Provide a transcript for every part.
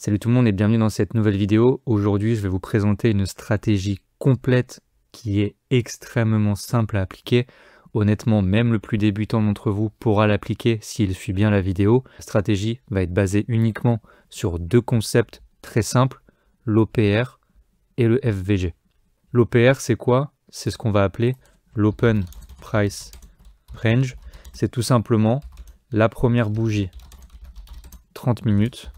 Salut tout le monde et bienvenue dans cette nouvelle vidéo. Aujourd'hui, je vais vous présenter une stratégie complète qui est extrêmement simple à appliquer. Honnêtement, même le plus débutant d'entre vous pourra l'appliquer s'il suit bien la vidéo. La stratégie va être basée uniquement sur deux concepts très simples, l'OPR et le FVG. L'OPR, c'est quoi? C'est ce qu'on va appeler l'Open Price Range. C'est tout simplement la première bougie 30 minutes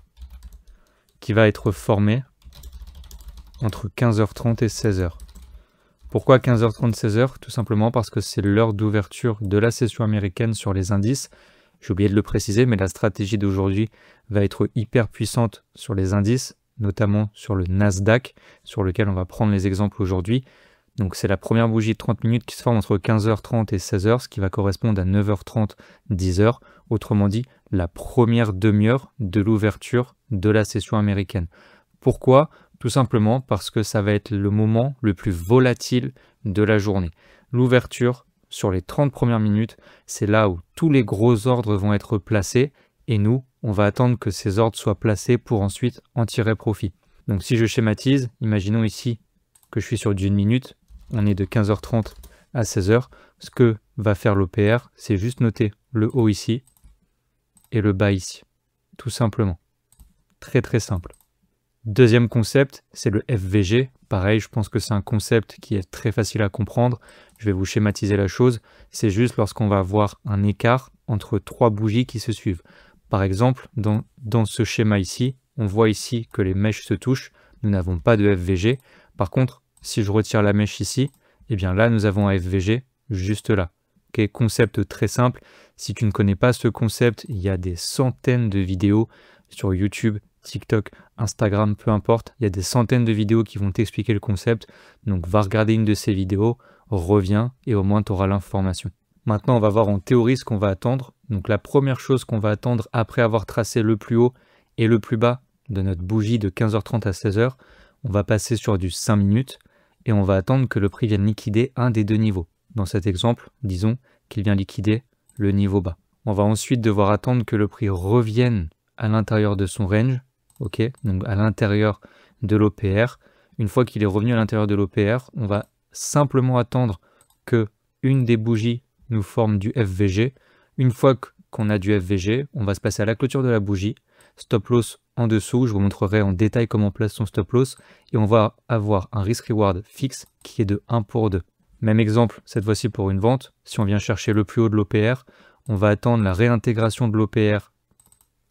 qui va être formée entre 15h30 et 16h. Pourquoi 15h30 16h? Tout simplement parce que c'est l'heure d'ouverture de la session américaine sur les indices. J'ai oublié de le préciser, mais la stratégie d'aujourd'hui va être hyper puissante sur les indices, notamment sur le Nasdaq, sur lequel on va prendre les exemples aujourd'hui. Donc c'est la première bougie de 30 minutes qui se forme entre 15h30 et 16h, ce qui va correspondre à 9h30, 10h. Autrement dit, la première demi-heure de l'ouverture de la session américaine. Pourquoi? Tout simplement parce que ça va être le moment le plus volatile de la journée. L'ouverture, sur les 30 premières minutes, c'est là où tous les gros ordres vont être placés et nous, on va attendre que ces ordres soient placés pour ensuite en tirer profit. Donc si je schématise, imaginons ici que je suis sur du 1 minute, on est de 15h30 à 16h. Ce que va faire l'OPR, c'est juste noter le haut ici et le bas ici, tout simplement. Très très simple. Deuxième concept, c'est le FVG. Pareil, je pense que c'est un concept qui est très facile à comprendre. Je vais vous schématiser la chose. C'est juste lorsqu'on va avoir un écart entre trois bougies qui se suivent. Par exemple, dans ce schéma ici, on voit ici que les mèches se touchent. Nous n'avons pas de FVG. Par contre, si je retire la mèche ici, eh bien là, nous avons un FVG juste là. Okay, concept très simple. Si tu ne connais pas ce concept, il y a des centaines de vidéos sur YouTube, TikTok, Instagram, peu importe. Il y a des centaines de vidéos qui vont t'expliquer le concept. Donc va regarder une de ces vidéos, reviens et au moins tu auras l'information. Maintenant, on va voir en théorie ce qu'on va attendre. Donc la première chose qu'on va attendre après avoir tracé le plus haut et le plus bas de notre bougie de 15h30 à 16h, on va passer sur du 5 minutes et on va attendre que le prix vienne liquider un des deux niveaux. Dans cet exemple, disons qu'il vient liquider le niveau bas. On va ensuite devoir attendre que le prix revienne à l'intérieur de son range, donc à l'intérieur de l'OPR. Une fois qu'il est revenu à l'intérieur de l'OPR, on va simplement attendre que une des bougies nous forme du FVG. Une fois qu'on a du FVG, on va se passer à la clôture de la bougie, stop loss en dessous, je vous montrerai en détail comment on place son stop loss, et on va avoir un risk reward fixe qui est de 1 pour 2. Même exemple, cette fois-ci pour une vente, si on vient chercher le plus haut de l'OPR, on va attendre la réintégration de l'OPR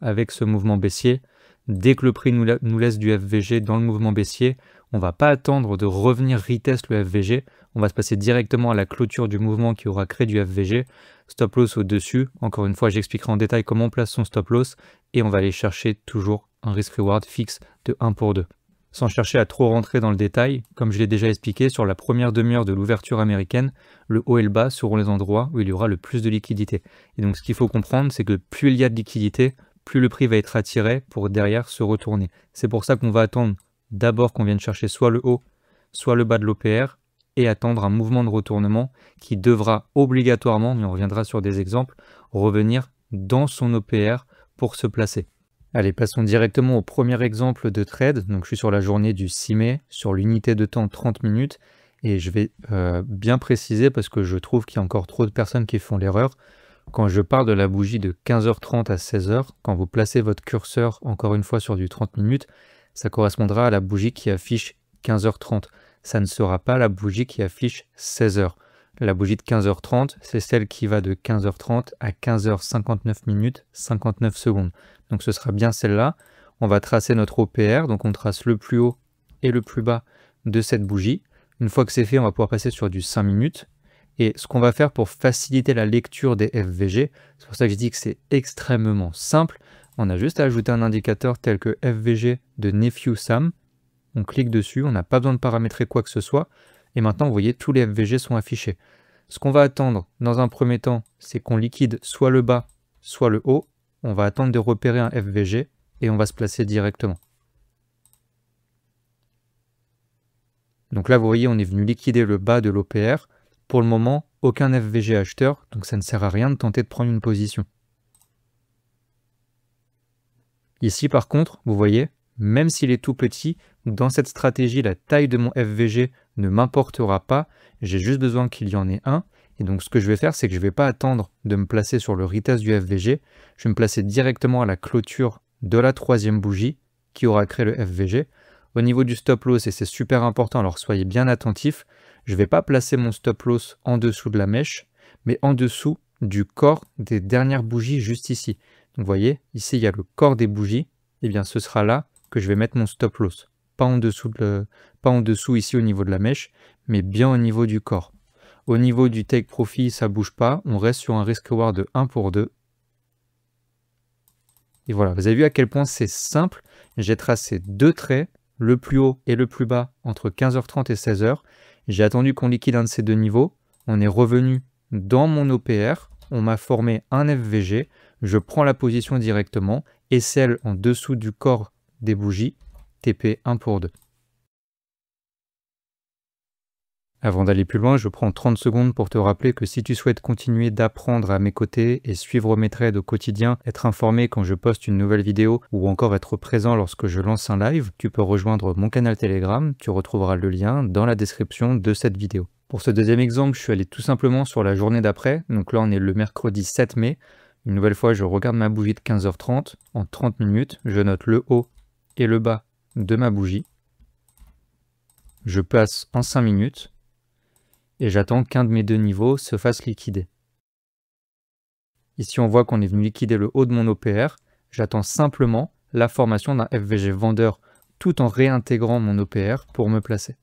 avec ce mouvement baissier. Dès que le prix nous laisse du FVG dans le mouvement baissier, on ne va pas attendre de revenir retest le FVG, on va se passer directement à la clôture du mouvement qui aura créé du FVG, stop loss au-dessus. Encore une fois, j'expliquerai en détail comment on place son stop loss et on va aller chercher toujours un risk reward fixe de 1 pour 2. Sans chercher à trop rentrer dans le détail, comme je l'ai déjà expliqué, sur la première demi-heure de l'ouverture américaine, le haut et le bas seront les endroits où il y aura le plus de liquidité. Et donc ce qu'il faut comprendre, c'est que plus il y a de liquidité, plus le prix va être attiré pour derrière se retourner. C'est pour ça qu'on va attendre d'abord qu'on vienne chercher soit le haut, soit le bas de l'OPR, et attendre un mouvement de retournement qui devra obligatoirement, mais on reviendra sur des exemples, revenir dans son OPR pour se placer. Allez, passons directement au premier exemple de trade. Donc je suis sur la journée du 6 mai, sur l'unité de temps 30 minutes, et je vais bien préciser parce que je trouve qu'il y a encore trop de personnes qui font l'erreur. Quand je parle de la bougie de 15h30 à 16h, quand vous placez votre curseur encore une fois sur du 30 minutes, ça correspondra à la bougie qui affiche 15h30. Ça ne sera pas la bougie qui affiche 16h. La bougie de 15h30, c'est celle qui va de 15h30 à 15h59 minutes 59 secondes. Donc ce sera bien celle-là. On va tracer notre OPR, donc on trace le plus haut et le plus bas de cette bougie. Une fois que c'est fait, on va pouvoir passer sur du 5 minutes. Et ce qu'on va faire pour faciliter la lecture des FVG, c'est pour ça que je dis que c'est extrêmement simple, on a juste à ajouter un indicateur tel que FVG de Nephew Sam. On clique dessus, on n'a pas besoin de paramétrer quoi que ce soit. Et maintenant, vous voyez, tous les FVG sont affichés. Ce qu'on va attendre dans un premier temps, c'est qu'on liquide soit le bas, soit le haut. On va attendre de repérer un FVG et on va se placer directement. Donc là, vous voyez, on est venu liquider le bas de l'OPR. Pour le moment, aucun FVG acheteur, donc ça ne sert à rien de tenter de prendre une position. Ici, par contre, vous voyez, même s'il est tout petit, dans cette stratégie, la taille de mon FVG ne m'importera pas, j'ai juste besoin qu'il y en ait un. Et donc ce que je vais faire, c'est que je ne vais pas attendre de me placer sur le retest du FVG, je vais me placer directement à la clôture de la troisième bougie qui aura créé le FVG. Au niveau du stop loss, et c'est super important, alors soyez bien attentifs, je ne vais pas placer mon stop loss en dessous de la mèche, mais en dessous du corps des dernières bougies juste ici. Donc vous voyez, ici il y a le corps des bougies, et bien ce sera là que je vais mettre mon stop loss. Pas en dessous ici au niveau de la mèche, mais bien au niveau du corps. Au niveau du take profit, ça ne bouge pas, on reste sur un risk reward de 1 pour 2. Et voilà, vous avez vu à quel point c'est simple. J'ai tracé deux traits, le plus haut et le plus bas, entre 15h30 et 16h. J'ai attendu qu'on liquide un de ces deux niveaux. On est revenu dans mon OPR. On m'a formé un FVG. Je prends la position directement et celle en dessous du corps des bougies, TP 1 pour 2. Avant d'aller plus loin, je prends 30 secondes pour te rappeler que si tu souhaites continuer d'apprendre à mes côtés et suivre mes trades au quotidien, être informé quand je poste une nouvelle vidéo ou encore être présent lorsque je lance un live, tu peux rejoindre mon canal Telegram, tu retrouveras le lien dans la description de cette vidéo. Pour ce deuxième exemple, je suis allé tout simplement sur la journée d'après, donc là on est le mercredi 7 mai. Une nouvelle fois, je regarde ma bougie de 15h30, en 30 minutes, je note le haut et le bas de ma bougie. Je passe en 5 minutes. Et j'attends qu'un de mes deux niveaux se fasse liquider. Ici, on voit qu'on est venu liquider le haut de mon OPR. J'attends simplement la formation d'un FVG vendeur tout en réintégrant mon OPR pour me placer.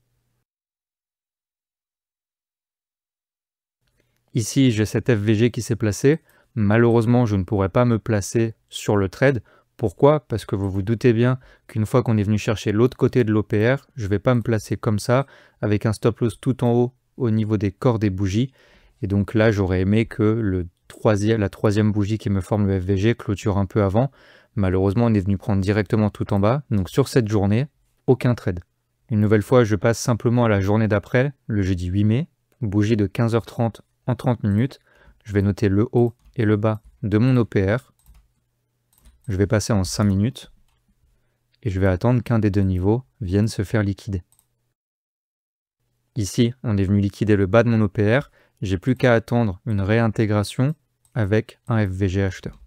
Ici, j'ai cet FVG qui s'est placé. Malheureusement, je ne pourrai pas me placer sur le trade. Pourquoi? Parce que vous vous doutez bien qu'une fois qu'on est venu chercher l'autre côté de l'OPR, je ne vais pas me placer comme ça, avec un stop loss tout en haut au niveau des corps des bougies. Et donc là, j'aurais aimé que la troisième bougie qui me forme le FVG clôture un peu avant. Malheureusement, on est venu prendre directement tout en bas. Donc sur cette journée, aucun trade. Une nouvelle fois, je passe simplement à la journée d'après, le jeudi 8 mai, bougie de 15h30 en 30 minutes. Je vais noter le haut et le bas de mon OPR. Je vais passer en 5 minutes et je vais attendre qu'un des deux niveaux vienne se faire liquider. Ici, on est venu liquider le bas de mon OPR. J'ai plus qu'à attendre une réintégration avec un FVG acheteur.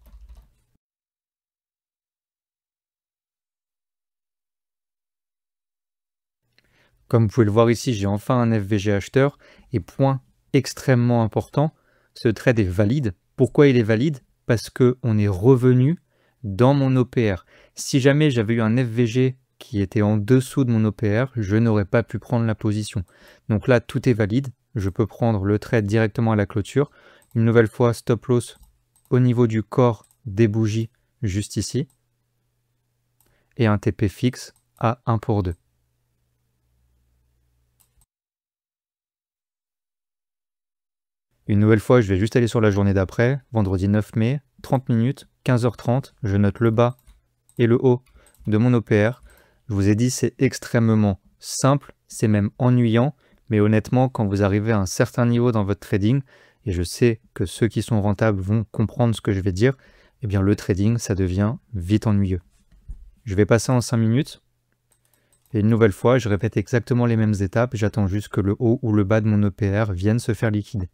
Comme vous pouvez le voir ici, j'ai enfin un FVG acheteur. Et point extrêmement important, ce trade est valide. Pourquoi il est valide? Parce qu'on est revenu dans mon OPR. Si jamais j'avais eu un FVG qui était en dessous de mon OPR, je n'aurais pas pu prendre la position. Donc là, tout est valide. Je peux prendre le trade directement à la clôture. Une nouvelle fois, stop loss au niveau du corps des bougies, juste ici. Et un TP fixe à 1 pour 2. Une nouvelle fois, je vais juste aller sur la journée d'après, vendredi 9 mai, 30 minutes, 15h30. Je note le bas et le haut de mon OPR. Je vous ai dit, c'est extrêmement simple, c'est même ennuyant, mais honnêtement, quand vous arrivez à un certain niveau dans votre trading, et je sais que ceux qui sont rentables vont comprendre ce que je vais dire, eh bien le trading, ça devient vite ennuyeux. Je vais passer en 5 minutes, et une nouvelle fois, je répète exactement les mêmes étapes, j'attends juste que le haut ou le bas de mon OPR vienne se faire liquider.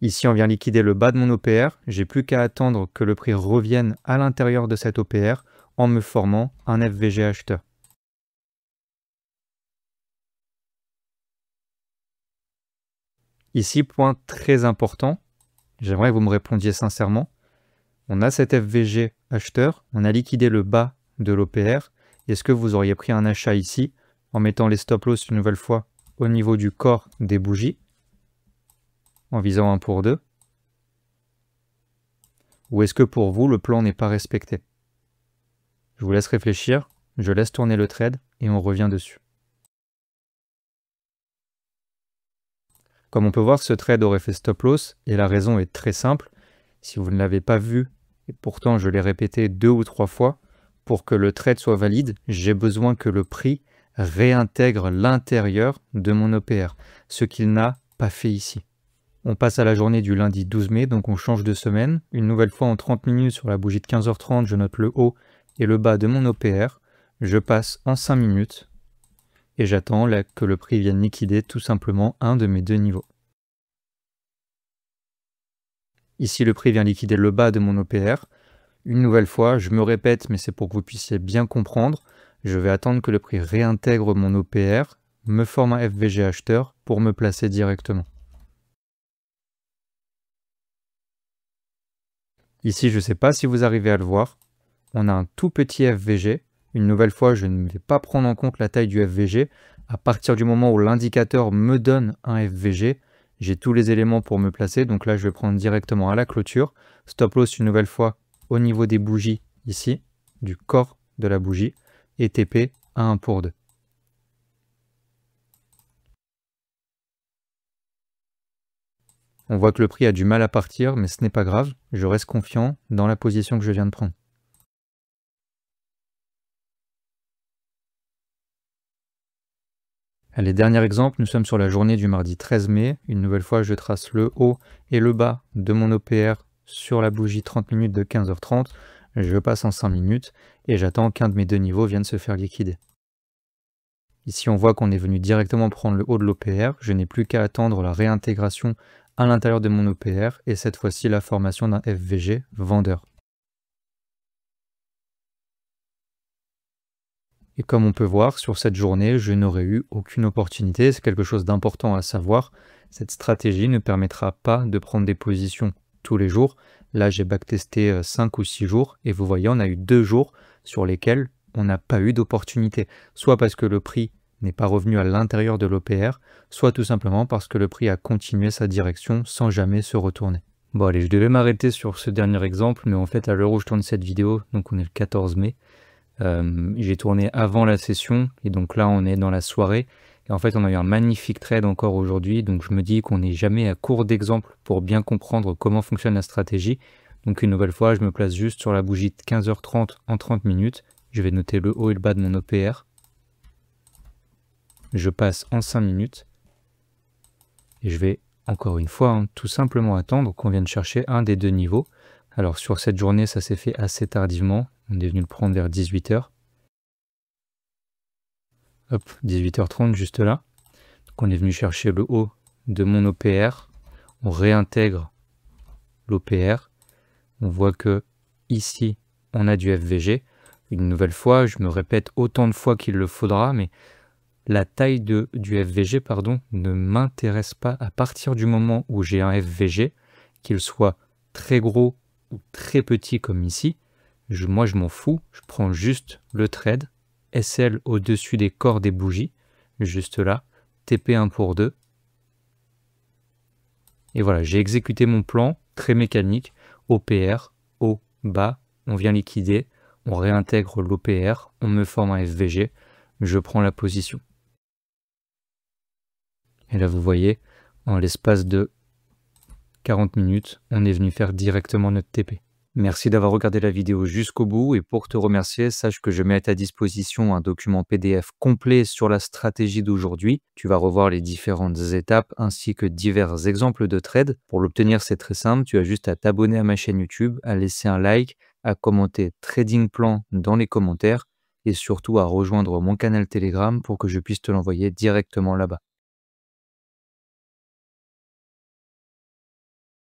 Ici, on vient liquider le bas de mon OPR. J'ai plus qu'à attendre que le prix revienne à l'intérieur de cet OPR en me formant un FVG acheteur. Ici, point très important, j'aimerais que vous me répondiez sincèrement. On a cet FVG acheteur, on a liquidé le bas de l'OPR. Est-ce que vous auriez pris un achat ici en mettant les stop loss une nouvelle fois au niveau du corps des bougies, en visant 1 pour 2? Ou est-ce que pour vous, le plan n'est pas respecté? Je vous laisse réfléchir, je laisse tourner le trade et on revient dessus. Comme on peut voir, ce trade aurait fait stop loss et la raison est très simple. Si vous ne l'avez pas vu, et pourtant je l'ai répété 2 ou 3 fois, pour que le trade soit valide, j'ai besoin que le prix réintègre l'intérieur de mon OPR, ce qu'il n'a pas fait ici. On passe à la journée du lundi 12 mai, donc on change de semaine. Une nouvelle fois en 30 minutes sur la bougie de 15h30, je note le haut et le bas de mon OPR. Je passe en 5 minutes et j'attends que le prix vienne liquider tout simplement un de mes deux niveaux. Ici, le prix vient liquider le bas de mon OPR. Une nouvelle fois, je me répète, mais c'est pour que vous puissiez bien comprendre. Je vais attendre que le prix réintègre mon OPR, me forme un FVG acheteur pour me placer directement. Ici, je ne sais pas si vous arrivez à le voir. On a un tout petit FVG. Une nouvelle fois, je ne vais pas prendre en compte la taille du FVG. À partir du moment où l'indicateur me donne un FVG, j'ai tous les éléments pour me placer. Donc là, je vais prendre directement à la clôture. Stop loss une nouvelle fois au niveau des bougies ici, du corps de la bougie, et TP à 1 pour 2. On voit que le prix a du mal à partir, mais ce n'est pas grave. Je reste confiant dans la position que je viens de prendre. Allez, dernier exemple, nous sommes sur la journée du mardi 13 mai. Une nouvelle fois, je trace le haut et le bas de mon OPR sur la bougie 30 minutes de 15h30. Je passe en 5 minutes et j'attends qu'un de mes deux niveaux vienne se faire liquider. Ici, on voit qu'on est venu directement prendre le haut de l'OPR. Je n'ai plus qu'à attendre la réintégration à l'intérieur de mon OPR et cette fois-ci la formation d'un FVG vendeur. Et comme on peut voir, sur cette journée, je n'aurais eu aucune opportunité. C'est quelque chose d'important à savoir. Cette stratégie ne permettra pas de prendre des positions tous les jours. Là, j'ai backtesté 5 ou 6 jours et vous voyez, on a eu 2 jours sur lesquels on n'a pas eu d'opportunité. Soit parce que le prix n'est pas revenu à l'intérieur de l'OPR, soit tout simplement parce que le prix a continué sa direction sans jamais se retourner. Bon allez, je devais m'arrêter sur ce dernier exemple, mais en fait à l'heure où je tourne cette vidéo, donc on est le 14 mai, j'ai tourné avant la session et donc là on est dans la soirée et en fait on a eu un magnifique trade encore aujourd'hui, donc je me dis qu'on n'est jamais à court d'exemples pour bien comprendre comment fonctionne la stratégie. Donc une nouvelle fois je me place juste sur la bougie de 15h30 en 30 minutes, je vais noter le haut et le bas de mon OPR, je passe en 5 minutes et je vais encore une fois tout simplement attendre qu'on vienne chercher un des deux niveaux. Alors sur cette journée ça s'est fait assez tardivement, on est venu le prendre vers 18h. Hop, 18h30 juste là. Donc on est venu chercher le haut de mon OPR, on réintègre l'OPR, on voit que ici on a du FVG. Une nouvelle fois, je me répète autant de fois qu'il le faudra, mais la taille du FVG ne m'intéresse pas à partir du moment où j'ai un FVG, qu'il soit très gros ou très petit comme ici. Moi je m'en fous, je prends juste le trade, SL au-dessus des corps des bougies, juste là, TP 1 pour 2. Et voilà, j'ai exécuté mon plan, très mécanique, OPR, haut, bas, on vient liquider, on réintègre l'OPR, on me forme un FVG, je prends la position. Et là vous voyez, en l'espace de 40 minutes, on est venu faire directement notre TP. Merci d'avoir regardé la vidéo jusqu'au bout et pour te remercier, sache que je mets à ta disposition un document PDF complet sur la stratégie d'aujourd'hui. Tu vas revoir les différentes étapes ainsi que divers exemples de trades. Pour l'obtenir, c'est très simple, tu as juste à t'abonner à ma chaîne YouTube, à laisser un like, à commenter Trading Plan dans les commentaires et surtout à rejoindre mon canal Telegram pour que je puisse te l'envoyer directement là-bas.